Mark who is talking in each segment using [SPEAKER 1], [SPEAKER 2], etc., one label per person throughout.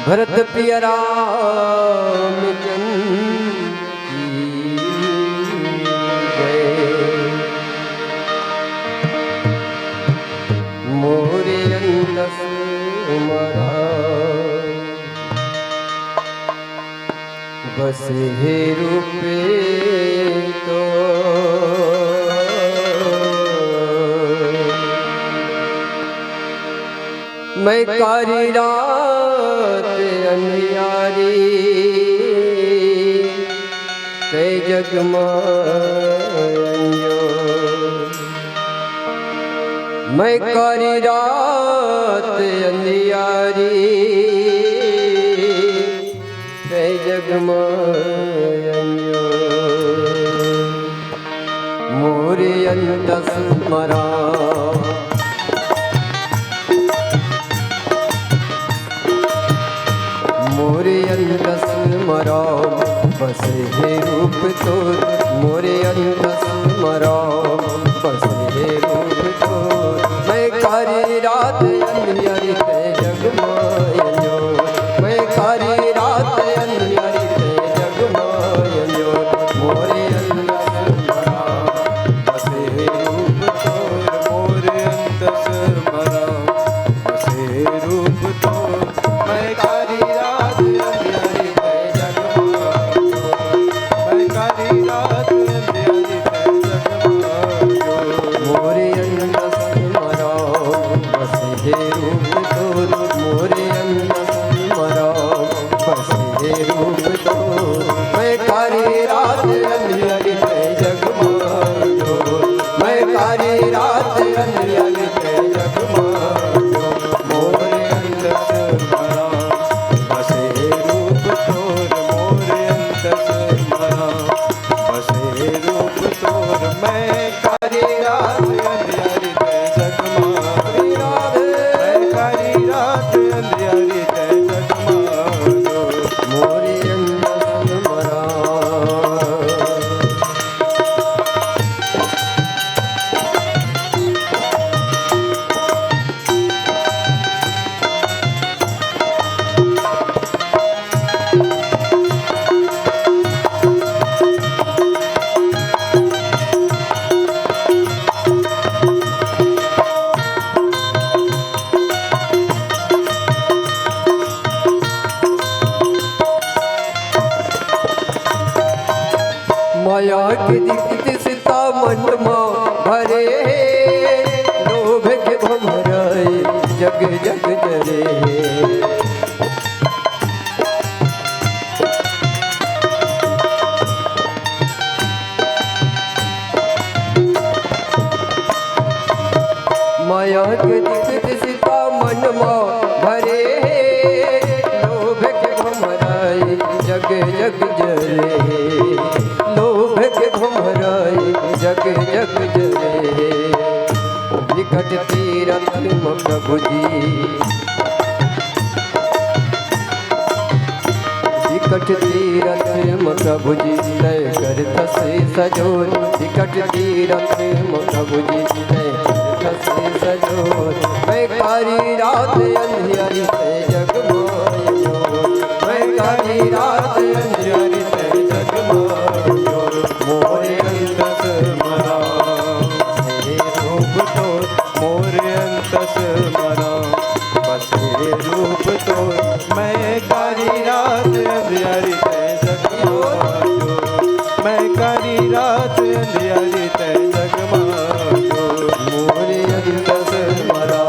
[SPEAKER 1] भरत पिया राम चंद्र की जय। मोरे अंतस उमरा बस हे रूपे तो मैं कारी रात अंधियारी ते जगमायो। मैं कारी रात अंधियारी ते जगमायो। मोरे अंतस मरा मोरे अंतस मरा बस हे रूप तोर। मोरे अंतस मरा बस हे रूप तोर। मैं कारी रात अंधियारी ते जगमायो। मैं कारी रात अंधियारी ते जगमायो। मोरे अंतस मरा बस हे रूप तोर। मोरे अंतस मरा बस हे रूप तोर। मैं कारी माया के दीप्ति सीता मन में भरे। लोभ के भमराए जग जग जरे। माया के दीप्ति सीता मन में भरे। लोभ के भमराए जग जग जरे। जग जग जरे। विकट तीरथ प्रभु जी विकट तीरथ प्रभु जी तय कर से सजोर। विकट तीरथ प्रभु जी तय कर से सजोर। मैं कारी रात अंधियारी ते जगमायो। मैं कारी रात अंधियारी ते जगमायो। मोरे अंतस मरा हे रूप तोर। मोरे अंतस मरा बस हे रूप तोर। मैं कारी रात अंधियारी ते जगमायो। मैं कारी रात अंधियारी ते जगमायो। मोरे अंतस मरा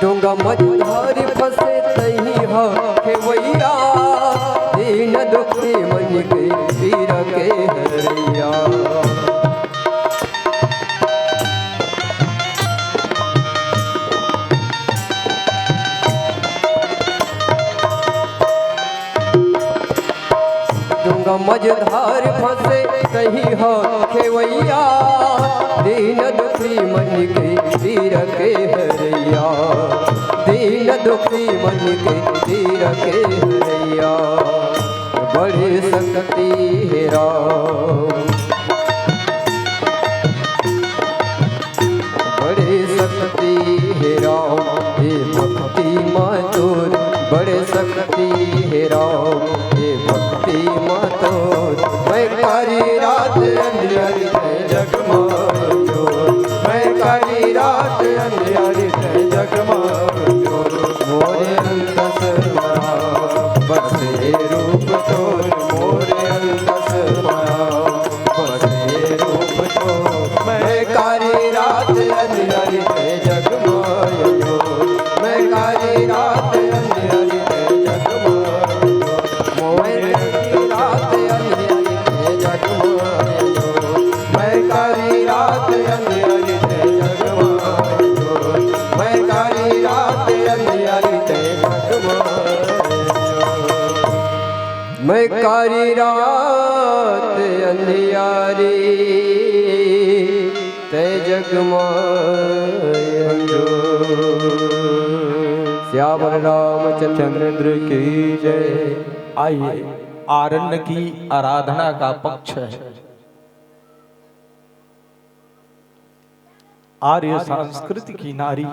[SPEAKER 1] डोंगा मझधार फसे तही हो खेवैया। दीन दुखी मन के पीर के हरैया। समझदार फंसे कहीं हो खेवैया, दीन दुखी मन के पीर के हरैया, दीन दुखी मन के पीर के हरैया। बड़ी शक्ति है राम, बड़ी शक्ति है राम, ये भक्ति मातुर, बड़े शक्ति है राम, ये भक्ति मातुर। मैं कारी रात अंधियारी है जगमाए जोर, मैं कारी रात अंधियारी है जगमाए जोर। मोरे अंतस माया बसे रूप चोर, मोरे अंतस माया बसे रूप चोर। मैं कारी रात अंधियारी है जगमाए जोर, मैं कारी रात अंधियारी है जगमाए जोर। मैं रात अंधियारी है जगमाए जोर, मैं कारी रात अंधियारी है जगमाए जोर, मैं कारी रात अंधियारी है जगमाए जोर। मैं कारी रात अंधियारी तय जगमाए जोर। श्यामल रामचंद्र की जय।
[SPEAKER 2] आइए, आरण्य की आराधना का पक्ष है। आर्य संस्कृति की नारी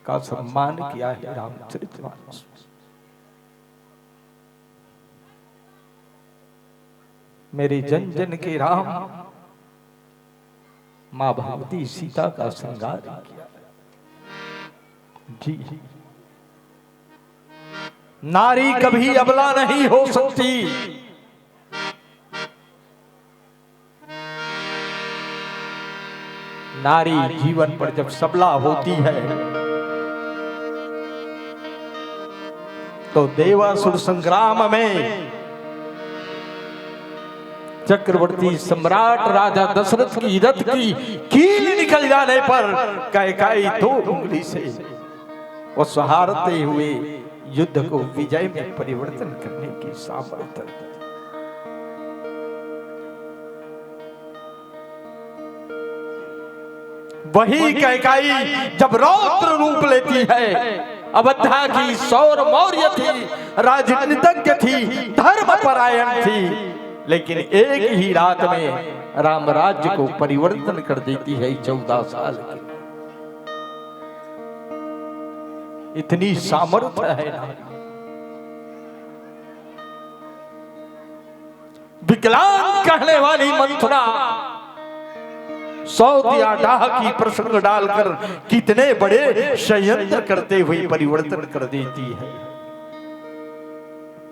[SPEAKER 2] का सम्मान किया है रामचरितमानस। मेरे जन जन के राम मां भगवती सीता का श्रृंगार किया जी। नारी कभी अबला नहीं हो सकती। नारी जीवन पर जब सबला होती है तो देवासुर संग्राम में चक्रवर्ती सम्राट राजा दशरथ की रथ की कील निकल जाने पर कैकेयी 2 उंगली से वो सहारते हुए युद्ध को विजय में परिवर्तन करने की सामर्थ्य। वही कैकेयी जब रौद्र रूप लेती है, अवधा की सौर मौर्य थी, राजनीतिज्ञ थी, धर्म परायण थी, लेकिन एक ही रात में राम राज्य को परिवर्तन कर देती है 14 साल की। इतनी सामर्थ्य है ना। विकलांग कहने वाली मंथरा 100 दिया डाह की प्रसंग डालकर कितने बड़े षड्यंत्र करते हुए परिवर्तन कर देती है।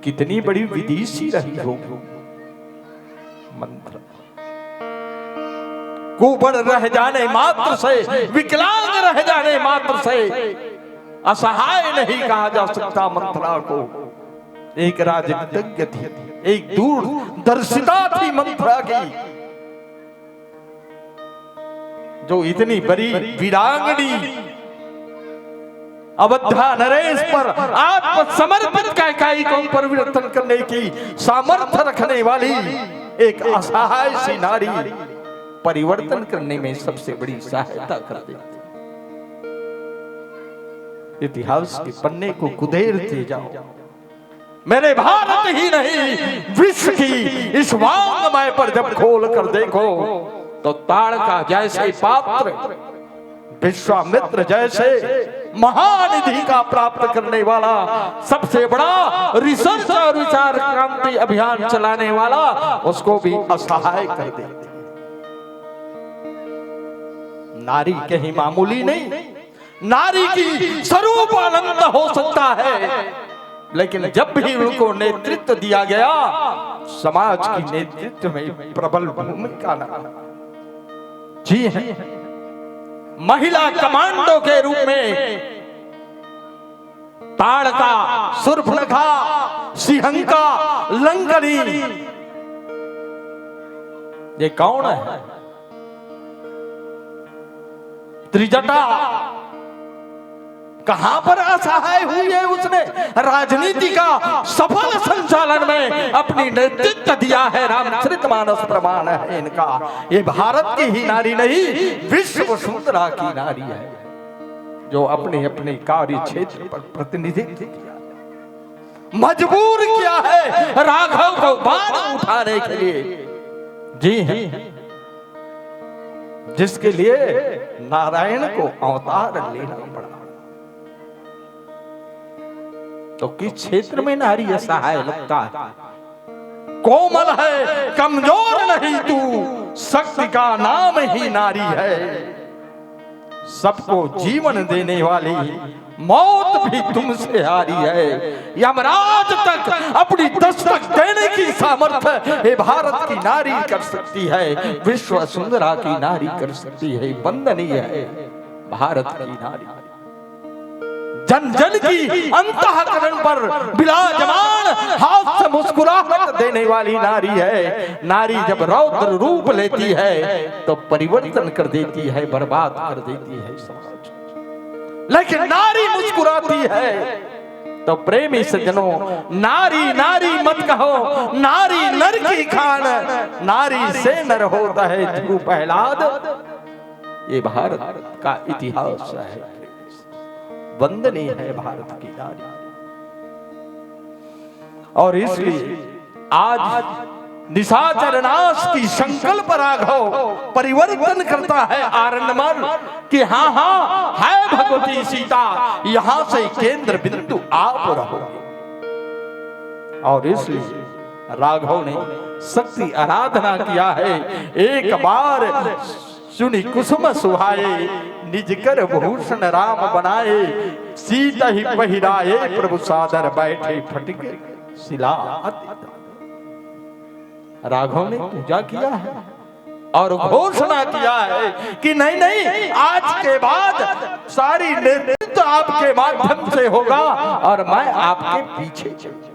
[SPEAKER 2] कितनी बड़ी विदेशी रही होगी मंत्र। कुबड़ रह जाने मात्र से, विकलांग रह जाने मात्र से असहाय नहीं कहा जा सकता मंत्रा को। एक राजनीतिज्ञ थी, एक दूरदर्शिता थी मंत्रा की, जो इतनी बड़ी वीरांगनी अवधा नरेश पर आत्मसमर्पित कैकेयी को परिवर्तन करने की सामर्थ्य रखने वाली एक असहाय सी नारी परिवर्तन करने में सबसे बड़ी सहायता कर देती। इतिहास के पन्ने को कुदेरते जाओ। मेरे भारत ही नहीं, विश्व की इस वांग्मय पर जब खोल कर देखो तो ताड़का जैसे पात्र, विश्वामित्र जैसे महानिधि का प्राप्त करने वाला, सबसे बड़ा रिसर्च और विचार क्रांति अभियान चलाने वाला, उसको भी असहाय कर देते। नारी कहीं मामूली नहीं, नारी की स्वरूप अनंत हो सकता है, लेकिन जब भी उनको नेतृत्व दिया गया, समाज की नेतृत्व में प्रबल भूमिका निभाई। जी है, महिला कमांडो के रूप में ताड़का, शूर्पणखा, सिंहका, लंकनी, ये कौन है? त्रिजटा कहां पर असहाय हुई है उसने? राजनीति का सफल संचालन में अपनी नेतृत्व दिया है। रामचरितमानस प्रमाण है इनका। ये भारत की ही नारी नहीं, विश्व सुंदरा की नारी है, जो अपने अपने कार्य क्षेत्र पर प्रतिनिधित्व किया, मजबूर किया है राघव को बाण उठाने के लिए। जी हाँ, जिसके लिए नारायण को अवतार लेना पड़ा। तो किस क्षेत्र में नारी असहाय लगता है? कोमल है, कमजोर नहीं तू, शक्ति का नाम ही नारी है। सबको जीवन देने वाली, मौत भी तुमसे हारी है। यमराज तक अपनी दस्तक देने की सामर्थ्य ये भारत की नारी कर सकती है, विश्व सुंदरा की नारी कर सकती है। वंदनीय है भारत की नारी। जन जन की अंतःकरण पर विराजमान, हाथ से मुस्कुराहट देने वाली नारी है। नारी जब रौद्र रूप लेती है तो परिवर्तन कर देती है, बर्बाद कर देती है समाज। लेकिन नारी मुस्कुराती है तो प्रेमी सज्जनों, नारी नारी मत कहो, नारी नर की खान, नारी से नर होता है ध्रुव प्रहलाद। ये भारत का इतिहास है। वंदनीय है भारत की नारी। और इसलिए आज निशाचर नाश की संकल्प राघव परिवर्तन करता है आरण्यमल कि हाँ हाँ है भगवती सीता, यहां से केंद्र बिंदु आप रहोगे। और इसलिए राघव ने शक्ति आराधना किया है। एक बार सुनी कुसुम सुहाए, निज कर भूषण राम बनाए, सीता ही पहिराए प्रभु सादर बैठे फटिक शिला। राघव ने पूजा किया है और घोषणा किया है कि नहीं नहीं, आज के बाद सारी नेतृत्व आपके माध्यम से होगा और मैं आपके पीछे चलूंगा,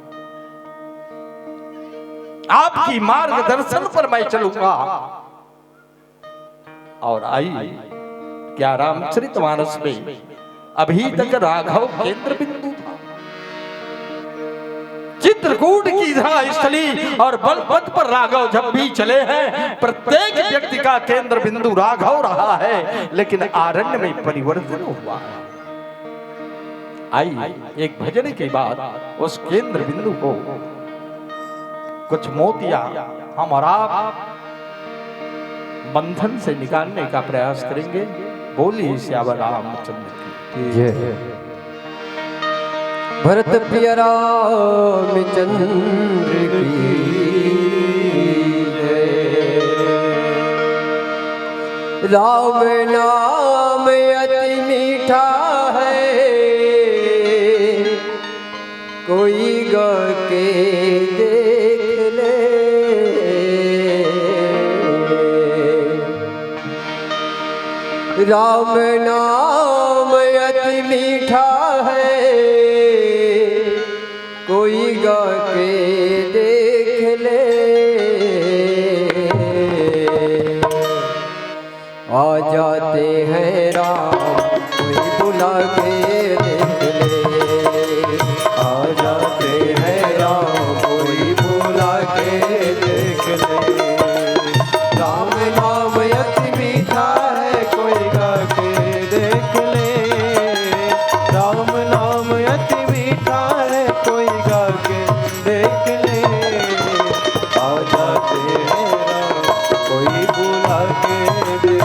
[SPEAKER 2] आपकी मार्गदर्शन पर मैं चलूंगा। और आई क्या रामचरितमानस में अभी तक राघव केंद्र बिंदु था। चित्रकूट की धरा स्थली और बलपथ पर राघव जब भी चले हैं, प्रत्येक व्यक्ति का केंद्र बिंदु राघव रहा है। लेकिन आरण्य में परिवर्तन हुआ। आई एक भजन के बाद उस केंद्र बिंदु को कुछ मोतिया हम और आप बंधन से निकालने का प्रयास करेंगे। बोलिए श्यावर रामचंद्र की
[SPEAKER 1] जय। भरत प्रिय रामचंद्र की जय। राम नाम अति मीठा है, कोई गा के देख ले। राम नाम अति मीठा है, कोई गा के देख ले। आ जाते हैं राम, कोई बुला के देख ले। आ जाते हैं राम, कोई बुला के देख ले। राम नाम अति मीठा है, कोई गा के देख ले। राम नाम अति मीठा है, कोई गा के देख ले। आ जाते हैं राम, कोई बुला के देख ले।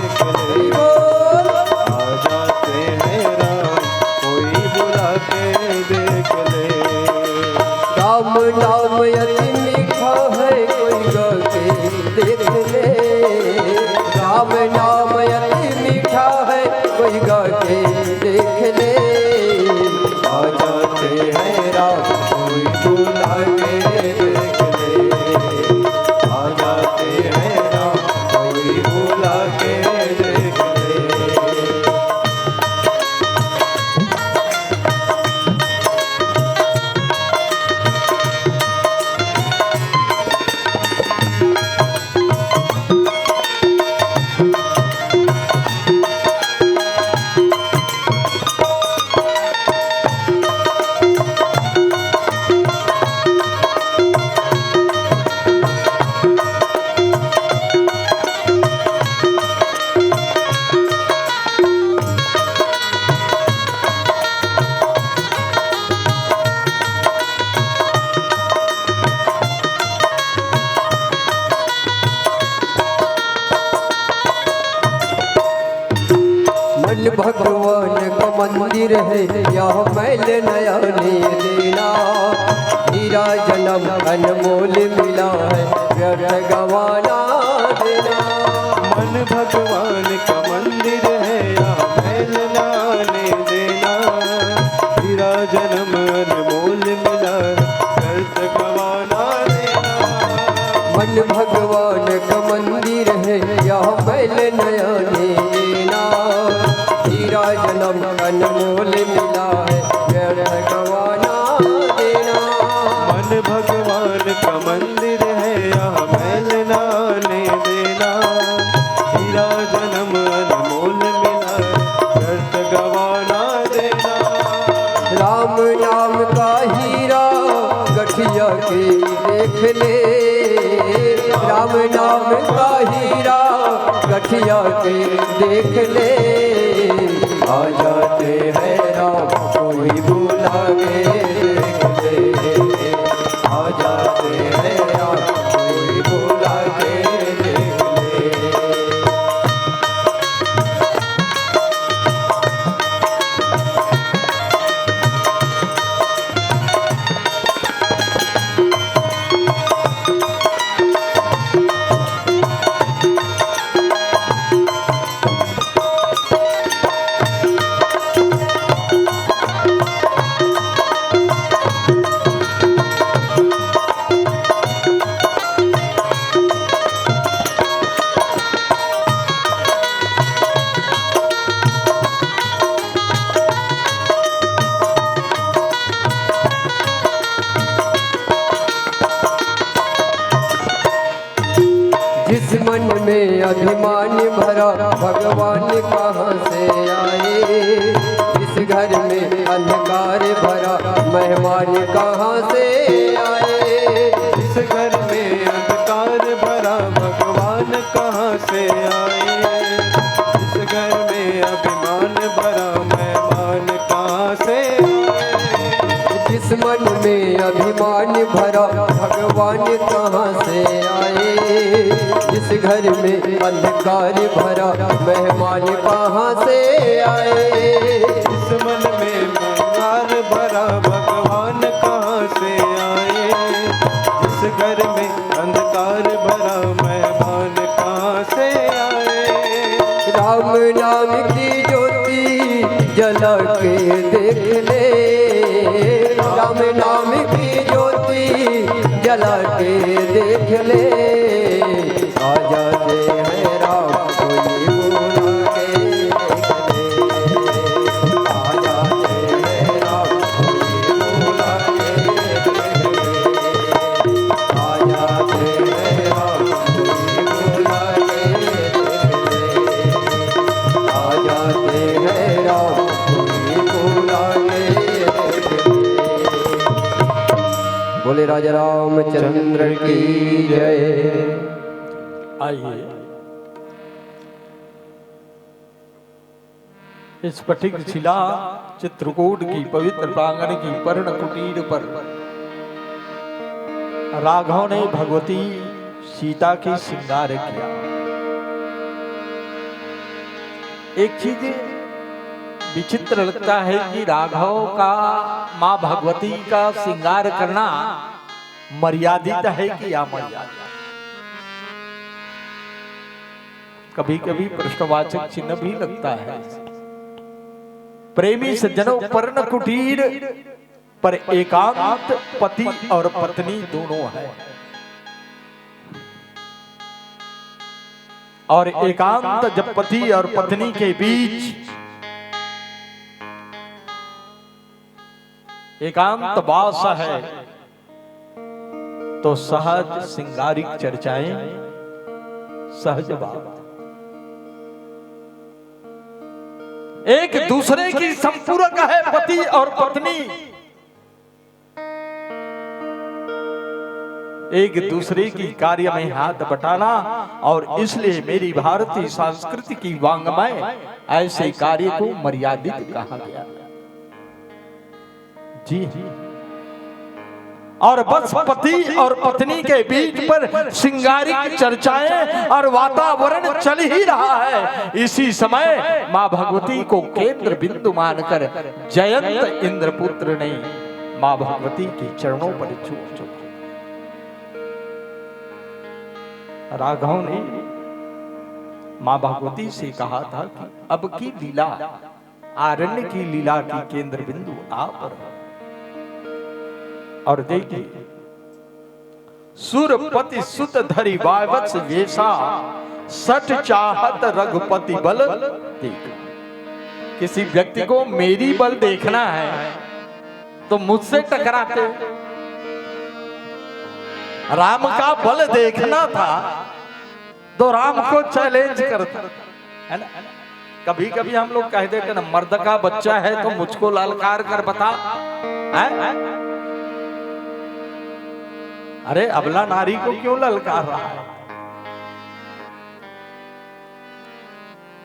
[SPEAKER 1] आ जाते हैं राम, कोई बुला के देख ले। राम नाम अति मीठा है, कोई गा के देख ले। राम नाम अति मीठा है, कोई गा के देख ले। आ जाते हैं राम, कोई बुला के देख ले। आ जाते हैं राम, कोई बुला के देख ले। मन भगवान का मंदिर है, यह मैल नया देना। हीरा जन्म अनमोल मिला है, व्यर्थ गवाना देना।
[SPEAKER 3] मन भगवान का मंदिर है, यहाँ मैल नाने देना। हीरा जन्म अनमोल मिला, व्यर्थ गवाना देना।
[SPEAKER 1] मन भगवान का मंदिर है, यह मैल नया देना। हीरा जन्म अनमोल मिला है, व्यर्थ गवाना देना।
[SPEAKER 3] मन भगवान का मंदिर है, यहाँ मैल नाने देना। हीरा जन्म अनमोल मिला, व्यर्थ गवाना देना।
[SPEAKER 1] राम नाम का हीरा गठिया के देख ले। राम नाम का हीरा गठिया के देख ले। आ जाते हैं राम कोई बुला के देख ले। आ जाते हैं राम कोई बुला के देख ले। जिस मन में अभिमान भरा, भगवान कहाँ से आए। जिस घर में अंधकार भरा, मेहमान कहाँ से आए।
[SPEAKER 3] इस घर में अंधकार भरा, भगवान कहाँ से आए। इस घर में अभिमान भरा, मेहमान कहाँ से आए।
[SPEAKER 1] जिस मन में अभिमान भरा, भगवान कहाँ से आए। जिस घर में अंधकार भरा, मेहमान कहाँ से आए।
[SPEAKER 3] इस मन में अंधकार भरा, भगवान कहाँ से आए। जिस घर में अंधकार भरा, मेहमान कहाँ से आए।
[SPEAKER 1] राम नाम की ज्योति जला के देख ले। राम नाम की ज्योति जला के देख ले। आ जाते हैं राम कोई बुला के देख ले। आ जाते हैं राम कोई बुला के देख ले। आ जाते हैं राम कोई बुला के देख ले। आ जाते हैं राम कोई बुला के देख ले। बोले राजा रामचंद्र की जय।
[SPEAKER 2] आइए इस पथिक शिला चित्रकूट की पवित्र प्रांगण की पर्ण कुटीर पर राघव ने भगवती सीता की श्रृंगार किया। एक चीज विचित्र लगता है कि राघव का मां भगवती का श्रृंगार करना मर्यादित है कि अमर्यादित। कभी कभी प्रश्नवाचक चिन्ह भी लगता है। प्रेमी सज्जनों, पर्ण कुटीर पर एकांत पति और पत्नी दोनों है, और एकांत जब पति और पत्नी के बीच एकांत वास है तो सहज श्रृंगारिक चर्चाएं सहज बात। एक दूसरे की संपूरक है पति और पत्नी, एक दूसरे की कार्य में हाथ बटाना, और इसलिए मेरी भारतीय संस्कृति की वांग्मय ऐसे कार्य को मर्यादित कहा गया। जी और बस पति और पत्नी के बीच पर श्रृंगारिक चर्चाएं और वातावरण चल ही रहा है। इसी समय मां भगवती को केंद्र बिंदु मानकर जयंत इंद्रपुत्र ने मां भगवती के चरणों पर झुक झुक राघव ने मां भगवती से कहा था कि अब की लीला, आरण्य की लीला की केंद्र बिंदु आप रहो। और देखिए, सुरपति सुत धरि वायवत्स वेशा, सठ चाहत रघुपति बल देख। किसी व्यक्ति को मेरी बल देखना है तो मुझसे टकराते। राम का बल देखना था तो राम को चैलेंज करता है ना। कभी कभी हम लोग कह देते ना, मर्द का बच्चा है तो मुझको ललकार कर बता है? अरे अबला नारी को क्यों ललकार रहा है?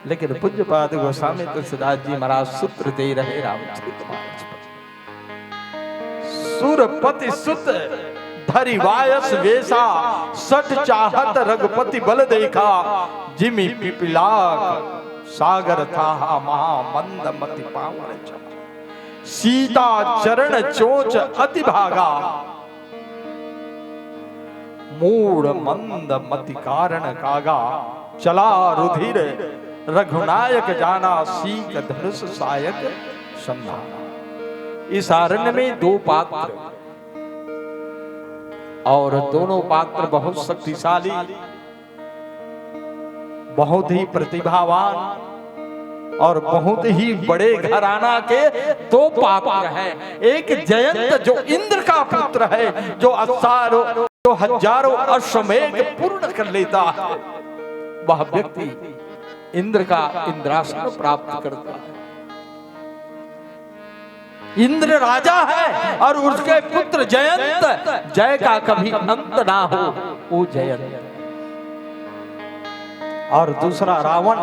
[SPEAKER 2] लेकिन पूज्यपाद गोस्वामी तुलसीदास जी महाराज सूत्र दे रहे रामचरितमानस पर। सुरपति सुत धरि वायस वेशा, सठ चाहत रघुपति बल देखा, जिमि पिपलाक सागर था महा मंद मति पावन चला, सीता चरण चोच अति भागा, मूड मंद मति कारण कागा, चला रुधिर रघुनायक जाना, सीक धनुष सायक संधाना। इस आरण्य में दो पात्र और दोनों पात्र बहुत शक्तिशाली, बहुत ही प्रतिभावान और बहुत ही बड़े घराना के दो पात्र हैं। एक जयंत जो इंद्र का पुत्र है, जो हजारों अश्वमेघ पूर्ण कर लेता है, वह व्यक्ति इंद्र का इंद्रासन प्राप्त करता है। इंद्र राजा है और उसके पुत्र जयंत, जय का कभी अंत ना हो, वो जयंत। और दूसरा रावण,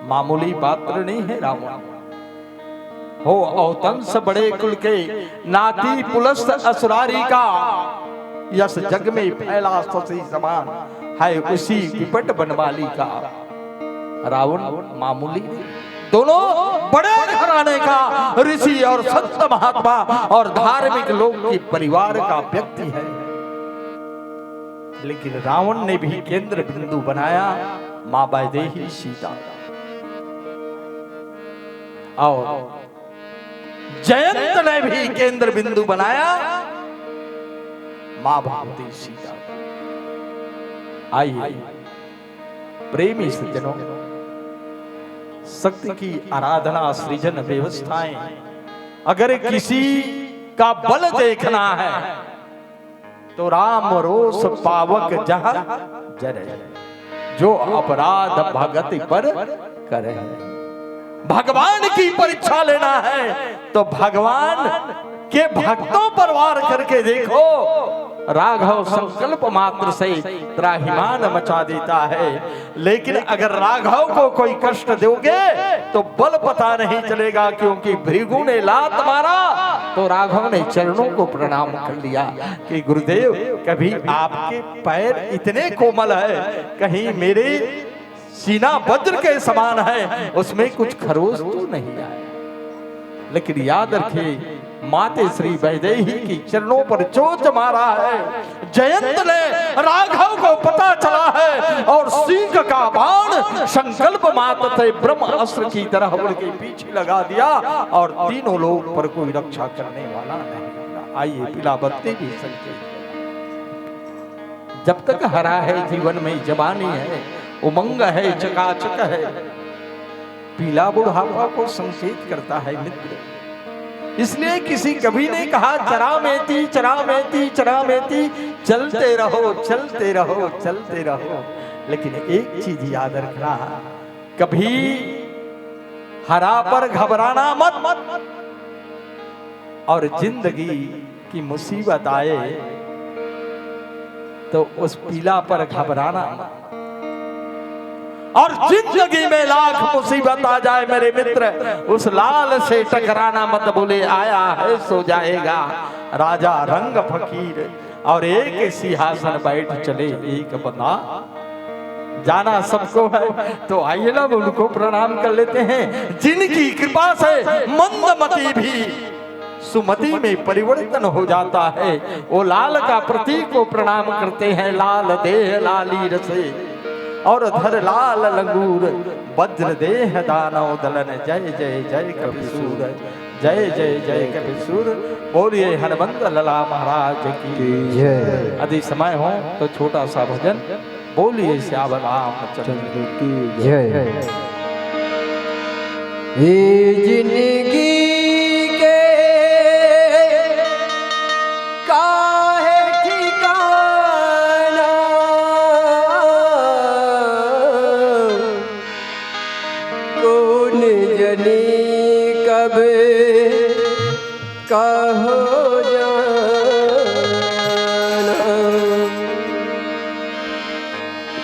[SPEAKER 2] मामूली पात्र नहीं है रावण। हो औतंस बड़े कुल के, नाती पुलस्त असुरारी का, यस जग में फैला ससी समान, है उसी विपट बनवाली का। रावण मामूली, दोनों बड़े घराने का ऋषि और संत महात्मा और धार्मिक लोग के परिवार का व्यक्ति है। लेकिन रावण ने भी केंद्र बिंदु बनाया मां वैदेही सीता, और जयंत ने भी केंद्र बिंदु बनाया मां भगवती सीता। आइए प्रेमी सज्जनों, शक्ति की आराधना सृजन व्यवस्थाएं, अगर किसी का बल देखना है तो राम रोष पावक जहां जरे, जो अपराध भगति पर करे। भगवान की परीक्षा लेना है तो भगवान के भक्तों पर वार करके देखो। राघव संकल्प मात्र से त्राहिमाम मचा देता है, लेकिन अगर राघव को कोई कष्ट दोगे तो बल पता नहीं चलेगा, क्योंकि भृगु ने लात मारा तो राघव ने चरणों को प्रणाम कर लिया कि गुरुदेव, कभी आपके पैर इतने कोमल है, कहीं मेरे सीना वज्र के समान है, उसमें कुछ खरोच तो नहीं आया। लेकिन याद रखिए, माते श्री वैदेही की चरणों पर चोट मारा है। जयंत ने राघव को पता चला है और सींग का बाण संकल्प मात्र से ब्रह्म अस्त्र की तरह उनके पीछे लगा दिया, और तीनों लोग पर कोई रक्षा करने वाला नहीं। आइए पिलाबत्ती भी संकेत, जब तक हरा है जीवन में जवानी है, उमंग है, चकाचक है, पीला बुढ़ापा को संकेत करता है मित्र। इसलिए किसी कवि ने कहा, चरामेती चरामेती चरामेती, चलते रहो चलते रहो चलते रहो। लेकिन एक चीज याद रखना, कभी हरा पर घबराना मत, और जिंदगी की मुसीबत आए तो उस पीला पर घबराना मत। और जिंदगी में लाख मुसीबत आ जाए मेरे मित्र, उस लाल से टकराना मत, बोले आया है सो जाएगा। राजा रंग फकीर और एक सिंहासन बैठ चले एक बंदा, जाना सबको है तो आइए ना उनको प्रणाम कर लेते हैं, जिनकी कृपा से मंदमती भी सुमति में परिवर्तन हो जाता है। वो लाल का प्रतीक को प्रणाम करते हैं। लाल देह लाली रसे और धर लाल लंगूर, वज्र देह दानव दलन, जय जय जय कपिसूर, जय जय जय कपिसूर। बोलिए हनुमंत लला महाराज की
[SPEAKER 1] जय।
[SPEAKER 2] यदि समय हो तो छोटा सा भजन बोलिए श्याम रामचंद्र की
[SPEAKER 1] जय। ये जिंदगी के काहे ठिकाना, कौन जनी कब कहो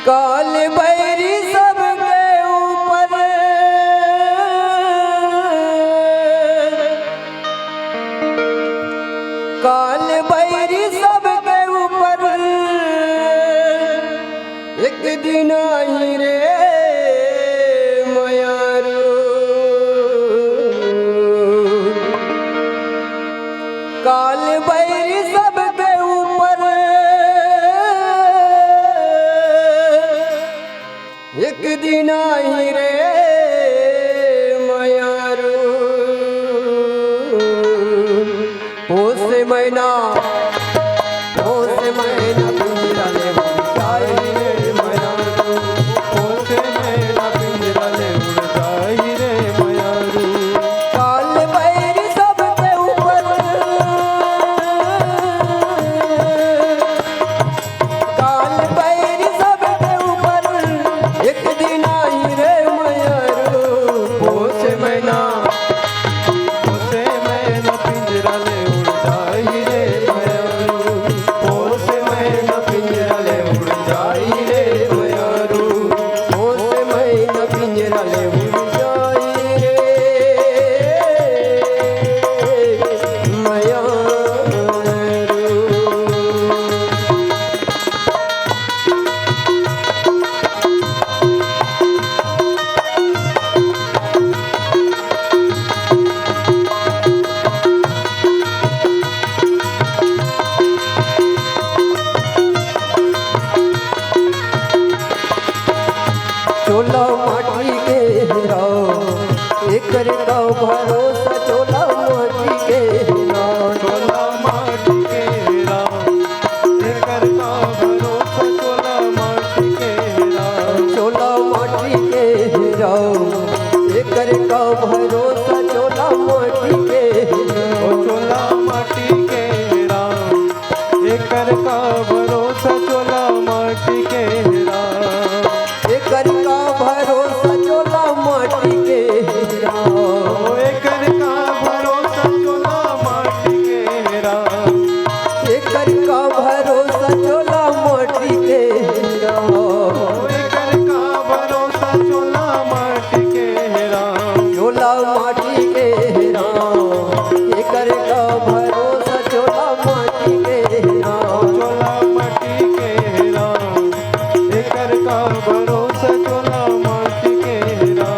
[SPEAKER 1] काल बैरी सबके ऊपर, काल बैरी सबके ऊपर, एक दिन आई रे मयारू, काल बैरी सबके ऊपर, एक दिन आई रे मयारू। पोस मैना पिंजरा ले उड़ जाई रे मयारू,
[SPEAKER 3] पोस मैना पिंजरा ले उड़ जाई रे मयारू।
[SPEAKER 1] काल बैरी सबके ऊपर, काल बैरी सबके ऊपर, एक दिन आई रे मयारू।
[SPEAKER 3] पोस मैना पिंजरा ले उड़ जाई रे मयारू। पोस मैना पिंजरा ले उड़ जाई रे मयारू।
[SPEAKER 1] पोस मैना पिंजरा ले उड़ जाई रे मयारू। चोला माटी के हीरा, एकर का भरोसा चोला माटी के हीरा।
[SPEAKER 3] चोला माटी के हीरा, एकर का भरोसा चोला माटी के हीरा।
[SPEAKER 1] चोला माटी के हीरा, एकर का भरोसा चोला माटी के हीरा।
[SPEAKER 3] ओ चोला माटी के हीरा, एकर का भरोसा चोला माटी के हीरा।
[SPEAKER 1] एकर का भरोसा चोला माटी के हीरा।
[SPEAKER 3] ओ एकर का भरोसा चोला माटी के हीरा।
[SPEAKER 1] एकर का भरोसा चोला माटी के हीरा।
[SPEAKER 3] ओ एकर का भरोसा चोला माटी के हीरा।
[SPEAKER 1] चोला माटी के हीरा, एकर का भरोसा चोला माटी के हीरा।
[SPEAKER 3] चोला माटी के हीरा, एकर का भरोसा चोला माटी के हीरा।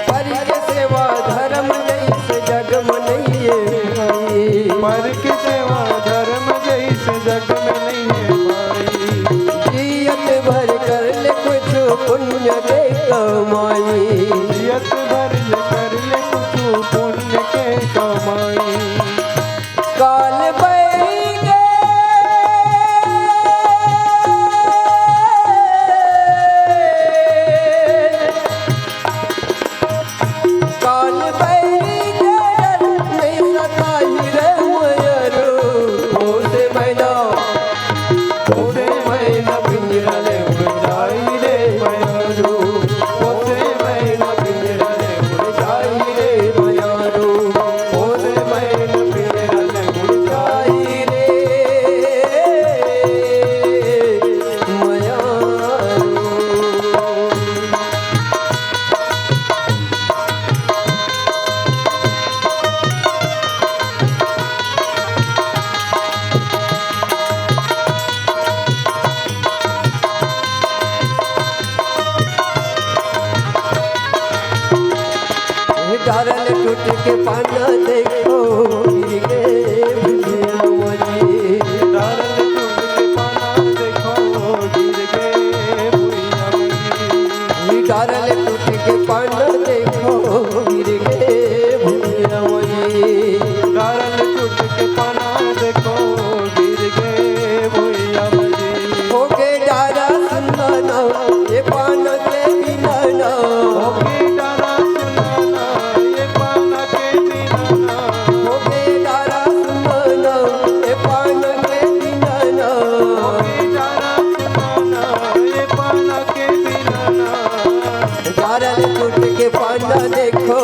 [SPEAKER 1] परि के सेवा धर्म जैसे जग मनइए भाई।
[SPEAKER 3] पर के सेवा धर्म जैसे जग में नहीं है भाई।
[SPEAKER 1] जियत भर कर ले कुछ पुण्य के कमाई।
[SPEAKER 3] जियत भर ले कर ले कुछ पुण्य के कमाई।
[SPEAKER 1] काल बैरी के काल बैरी के डर नहीं सताई रे मयारू। पोस मैना पिंजरा ले उड़ जाई रे मयारू। पोस मैना पिंजरा ले उड़ जाई डारल टूट के पाना देखो गिर गए भुइयां मोरी।
[SPEAKER 3] डारल टूट के पाना देखो गिर गए भुइयां मोरी।
[SPEAKER 1] डारल टूट के पाना देखो गिर गए भुइयां मोरी।
[SPEAKER 3] डारल टूट के पाना देखो गिर गए भुइयां मोरी।
[SPEAKER 1] हो के डारा सुनाना ये पाना के बिना ना।
[SPEAKER 3] हो के डारा सुनाना ये पाना के बिना ना।
[SPEAKER 1] हो के डारा सुनाना ये पाना के बिना ना।
[SPEAKER 3] हो के डारा सुनाना ये पाना के बिना ना।
[SPEAKER 1] डारल टूट के पाना देखो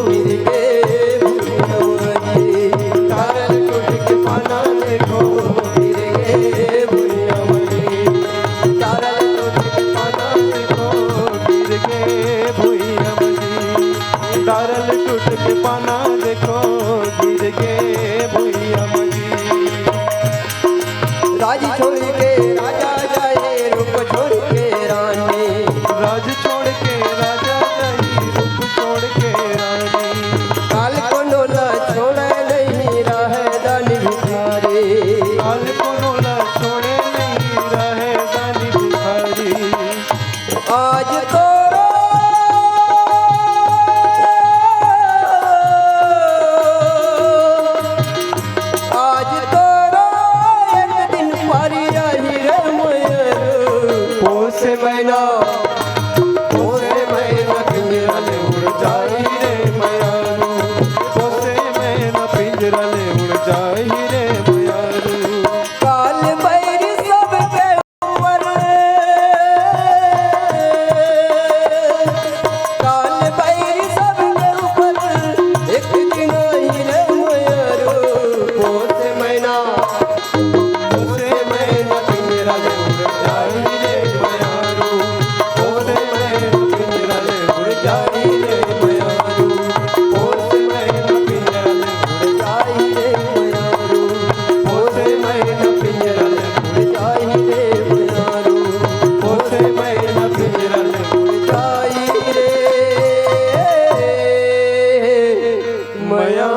[SPEAKER 1] गिर गए भुइयां मोरी।
[SPEAKER 3] डारल टूट के पाना देखो
[SPEAKER 1] गिर गए भुइयां मोरी। डारल टूट के
[SPEAKER 3] पाना देखो गिर गए भुइयां मोरी। डारल टूट के पाना देखो गिर गए भुइयां मोरी।
[SPEAKER 1] राज छोड़ के राजा जाए रूप छोड़ के रानी।
[SPEAKER 3] राज छोड़ के राजा जाई रूप छोड़ के रानी।
[SPEAKER 1] काल को नोला छोड़े नहीं रहे दानी भिखारी।
[SPEAKER 3] काल को नोला छोड़े नहीं रहे दानी भिखारी।
[SPEAKER 1] आज तो आज तो एक दिन पारी रही रे मोयर।
[SPEAKER 3] पोसे मैना
[SPEAKER 1] पोसे मैना पिंजरा ले उड़
[SPEAKER 3] जाई रे मयारू। पोसे मैना पिंजरा ले उड़ जाई रे मयारू।
[SPEAKER 1] काल बैर सब के ऊपर। काल बैर सब के ऊपर एक दिन आई रे मोयर। पोसे मैना पिंजरा ले उड़
[SPEAKER 3] जाई रे मयारू। पोसे मैना पिंजरा ले उड़ जाई रे मयारू। पोसे मैना पिंजरा ले उड़
[SPEAKER 1] जाई रे मोयारू।
[SPEAKER 3] पोसे मैना पिंजरा ले
[SPEAKER 1] उड़ जाई रे मोयारू।
[SPEAKER 3] पोसे मैना पिंजरा ले
[SPEAKER 1] जाई रे
[SPEAKER 3] मया